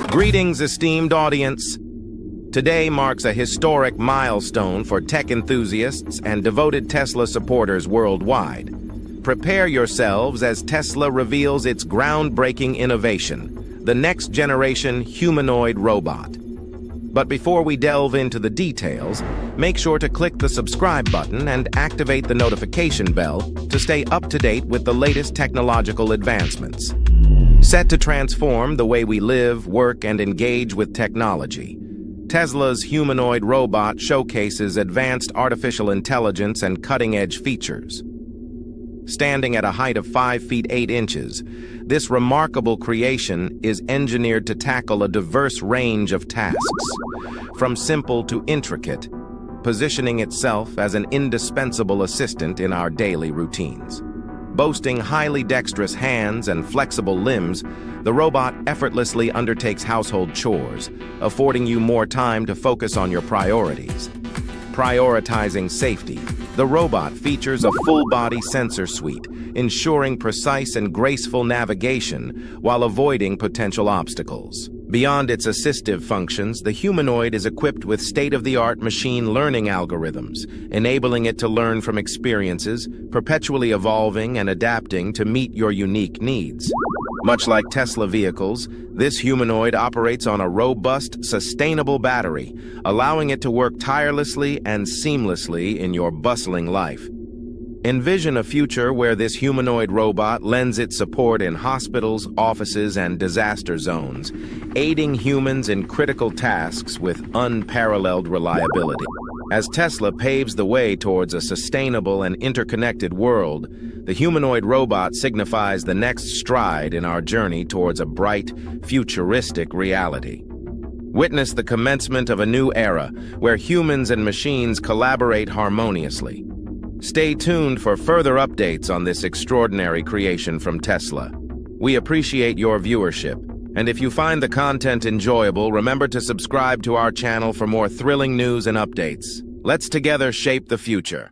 Greetings, esteemed audience. Today marks a historic milestone for tech enthusiasts and devoted Tesla supporters worldwide. Prepare yourselves as Tesla reveals its groundbreaking innovation, the next-generation humanoid robot. But before we delve into the details, make sure to click the subscribe button and activate the notification bell to stay up to date with the latest technological advancements. Set to transform the way we live, work, and engage with technology, Tesla's humanoid robot showcases advanced artificial intelligence and cutting-edge features. Standing at a height of 5 feet 8 inches, this remarkable creation is engineered to tackle a diverse range of tasks, from simple to intricate, positioning itself as an indispensable assistant in our daily routines. Boasting highly dexterous hands and flexible limbs, the robot effortlessly undertakes household chores, affording you more time to focus on your priorities. Prioritizing safety, the robot features a full-body sensor suite, ensuring precise and graceful navigation while avoiding potential obstacles. Beyond its assistive functions, the humanoid is equipped with state-of-the-art machine learning algorithms, enabling it to learn from experiences, perpetually evolving and adapting to meet your unique needs. Much like Tesla vehicles, this humanoid operates on a robust, sustainable battery, allowing it to work tirelessly and seamlessly in your bustling life. Envision a future where this humanoid robot lends its support in hospitals, offices, and disaster zones, aiding humans in critical tasks with unparalleled reliability. As Tesla paves the way towards a sustainable and interconnected world, the humanoid robot signifies the next stride in our journey towards a bright, futuristic reality. Witness the commencement of a new era where humans and machines collaborate harmoniously. Stay tuned for further updates on this extraordinary creation from Tesla. We appreciate your viewership, and if you find the content enjoyable, remember to subscribe to our channel for more thrilling news and updates. Let's together shape the future.